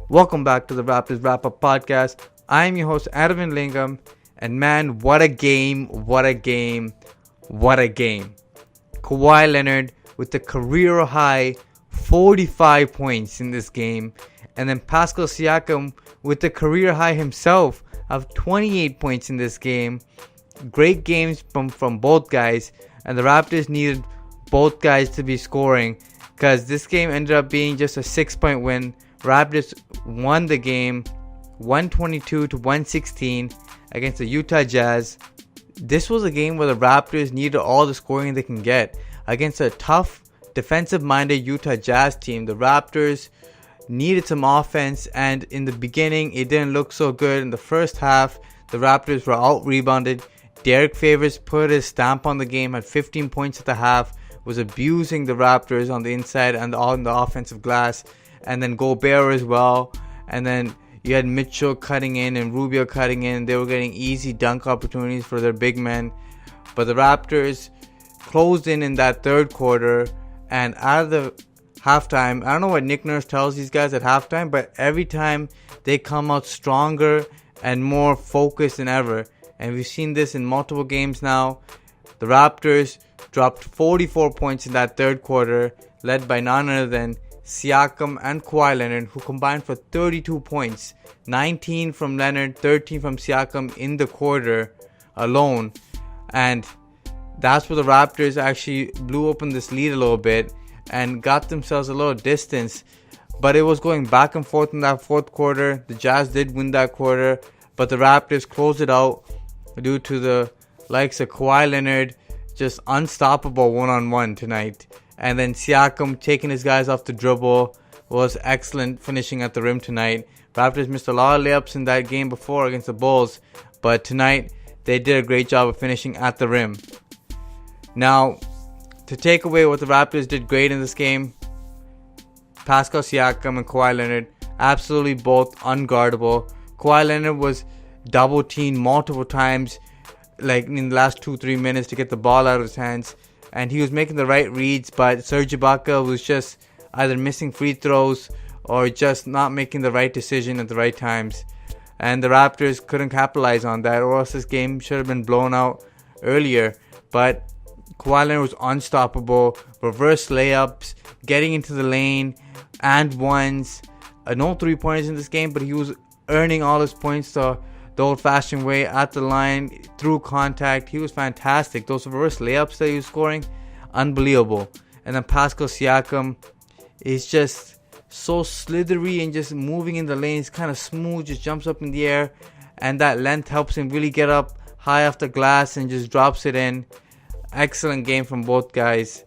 Welcome back to the Raptors RapUp podcast. I'm your host, Arvind Lingam, and man, what a game, what a game, what a game. Kawhi Leonard with the career high 45 points in this game, and then Pascal Siakam with the career high himself of 28 points in this game. Great games from both guys, and the Raptors needed both guys to be scoring because this game ended up being just a 6-point win. Raptors won the game 122-116 against the Utah Jazz. This was a game where the Raptors needed all the scoring they can get against a tough, defensive-minded Utah Jazz team. The Raptors needed some offense, and in the beginning, it didn't look so good. In the first half, the Raptors were out-rebounded. Derek Favors put his stamp on the game, had 15 points at the half, was abusing the Raptors on the inside and on the offensive glass. And then Gobert as well. And then you had Mitchell cutting in and Rubio cutting in. They were getting easy dunk opportunities for their big men. But the Raptors closed in that third quarter. And out of the halftime, I don't know what Nick Nurse tells these guys at halftime, but every time they come out stronger and more focused than ever. And we've seen this in multiple games now. The Raptors dropped 44 points in that third quarter, led by none other than Siakam and Kawhi Leonard, who combined for 32 points. 19 from Leonard, 13 from Siakam in the quarter alone. And that's where the Raptors actually blew open this lead a little bit and got themselves a little distance. But it was going back and forth in that fourth quarter. The Jazz did win that quarter, but the Raptors closed it out due to the likes of Kawhi Leonard just unstoppable one-on-one tonight. And then Siakam taking his guys off the dribble was excellent, finishing at the rim tonight. Raptors missed a lot of layups in that game before against the Bulls, but tonight they did a great job of finishing at the rim. Now, to take away what the Raptors did great in this game, Pascal Siakam and Kawhi Leonard, absolutely both unguardable. Kawhi Leonard was double teamed multiple times, like in the last 2-3 minutes to get the ball out of his hands. And he was making the right reads, but Serge Ibaka was just either missing free throws or just not making the right decision at the right times. And the Raptors couldn't capitalize on that, or else this game should have been blown out earlier. But Kawhi Leonard was unstoppable. Reverse layups, getting into the lane, and ones. No three-pointers in this game, but he was earning all his points the old-fashioned way at the line, through contact. He was fantastic. Those reverse layups that he was scoring, unbelievable. And then Pascal Siakam is just so slithery and just moving in the lanes, kind of smooth, just jumps up in the air, and that length helps him really get up high off the glass and just drops it in. Excellent game from both guys.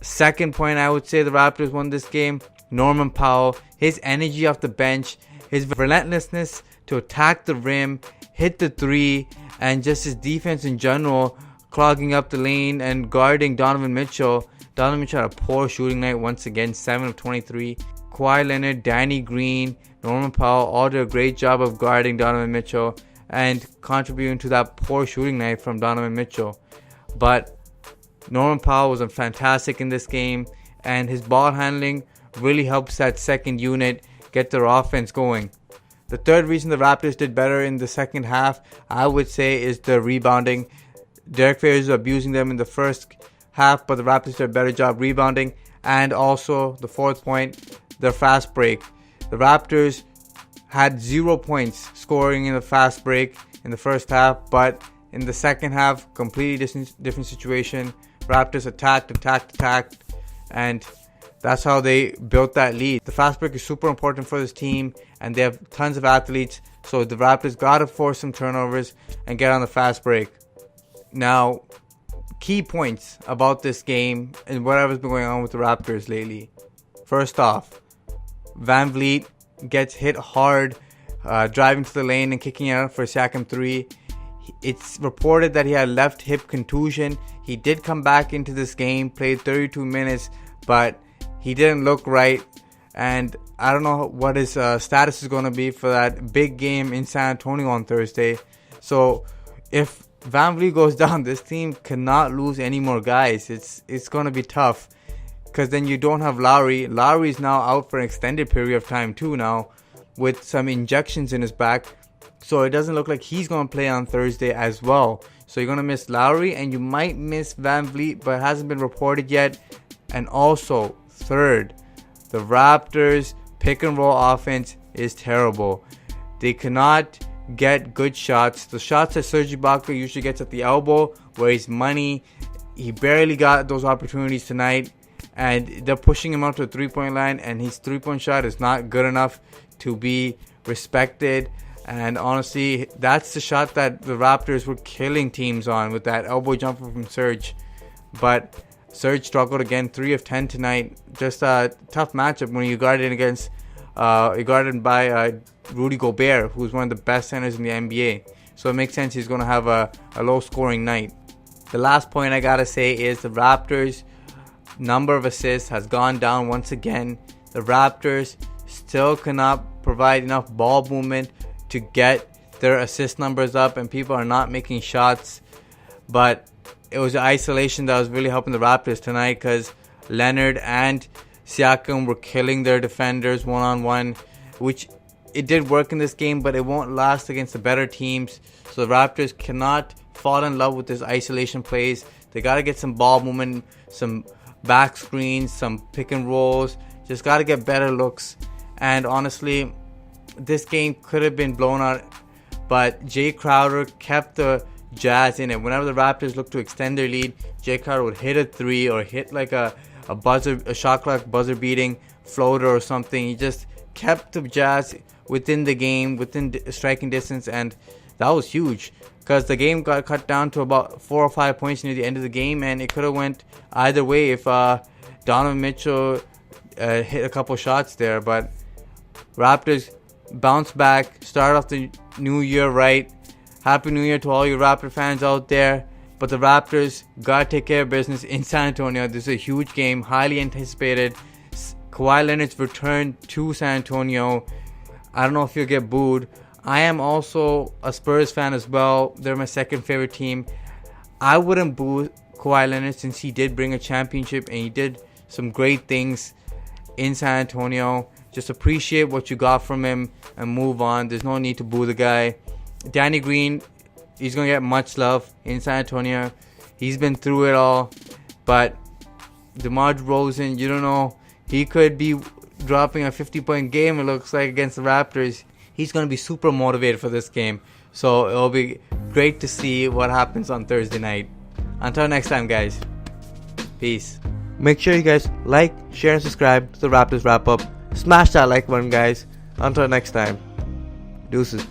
Second point, I would say the Raptors won this game. Norman Powell, his energy off the bench, his relentlessness to attack the rim, hit the three, and just his defense in general, clogging up the lane and guarding Donovan Mitchell. Donovan Mitchell had a poor shooting night once again, 7 of 23. Kawhi Leonard, Danny Green, Norman Powell all did a great job of guarding Donovan Mitchell and contributing to that poor shooting night from Donovan Mitchell. But Norman Powell was fantastic in this game, and his ball handling really helps that second unit get their offense going. The third reason the Raptors did better in the second half, I would say, is the rebounding. Derek Favors was abusing them in the first half, but the Raptors did a better job rebounding. And also, the fourth point, their fast break. The Raptors had 0 points scoring in the fast break in the first half, but in the second half, completely different situation. Raptors attacked, and that's how they built that lead. The fast break is super important for this team, and they have tons of athletes, so the Raptors got to force some turnovers and get on the fast break. Now, key points about this game and whatever's been going on with the Raptors lately. First off, Van Vliet gets hit hard, driving to the lane and kicking out for a Siakam 3. It's reported that he had left hip contusion. He did come back into this game, played 32 minutes, but he didn't look right, and I don't know what his status is going to be for that big game in San Antonio on Thursday. So if Van Vliet goes down, this team cannot lose any more guys. It's going to be tough. because then you don't have Lowry. Lowry's now out for an extended period of time too now, with some injections in his back. So it doesn't look like he's going to play on Thursday as well. So you're going to miss Lowry, and you might miss Van Vliet, but it hasn't been reported yet. And also, third, the Raptors pick and roll offense is terrible. They cannot get good shots. The shots that Serge Ibaka usually gets at the elbow, where he's money, he barely got those opportunities tonight. And they're pushing him out to the three-point line, and his three-point shot is not good enough to be respected. And honestly, that's the shot that the Raptors were killing teams on, with that elbow jumper from Serge. But Serge struggled again, 3 of 10 tonight. Just a tough matchup when you guarded against, by Rudy Gobert, who's one of the best centers in the NBA. So it makes sense he's going to have a low-scoring night. The last point I gotta say is the Raptors' number of assists has gone down once again. The Raptors still cannot provide enough ball movement to get their assist numbers up, and people are not making shots. But it was the isolation that was really helping the Raptors tonight, because Leonard and Siakam were killing their defenders one-on-one, which it did work in this game, but it won't last against the better teams. So the Raptors cannot fall in love with this isolation plays. They got to get some ball movement, some back screens, some pick and rolls. Just got to get better looks. And honestly, this game could have been blown out, but Jay Crowder kept the Jazz in it. Whenever the Raptors looked to extend their lead, Jay Crowder would hit a three or hit like a shot clock buzzer beating floater or something. He just kept the Jazz within the game, within striking distance, and that was huge, because the game got cut down to about 4 or 5 points near the end of the game, and it could have went either way if Donovan Mitchell hit a couple shots there. But Raptors bounce back, start off the new year right. Happy New Year to all you Raptor fans out there. But the Raptors got to take care of business in San Antonio. This is a huge game, highly anticipated. Kawhi Leonard's return to San Antonio. I don't know if he'll get booed. I am also a Spurs fan as well. They're my second favorite team. I wouldn't boo Kawhi Leonard, since he did bring a championship and he did some great things in San Antonio. Just appreciate what you got from him and move on. There's no need to boo the guy. Danny Green, he's going to get much love in San Antonio. He's been through it all. But DeMar DeRozan, you don't know. He could be dropping a 50-point game, it looks like, against the Raptors. He's going to be super motivated for this game. So it'll be great to see what happens on Thursday night. Until next time, guys. Peace. Make sure you guys like, share, and subscribe to the Raptors Wrap Up. Smash that like button, guys. Until next time. Deuces.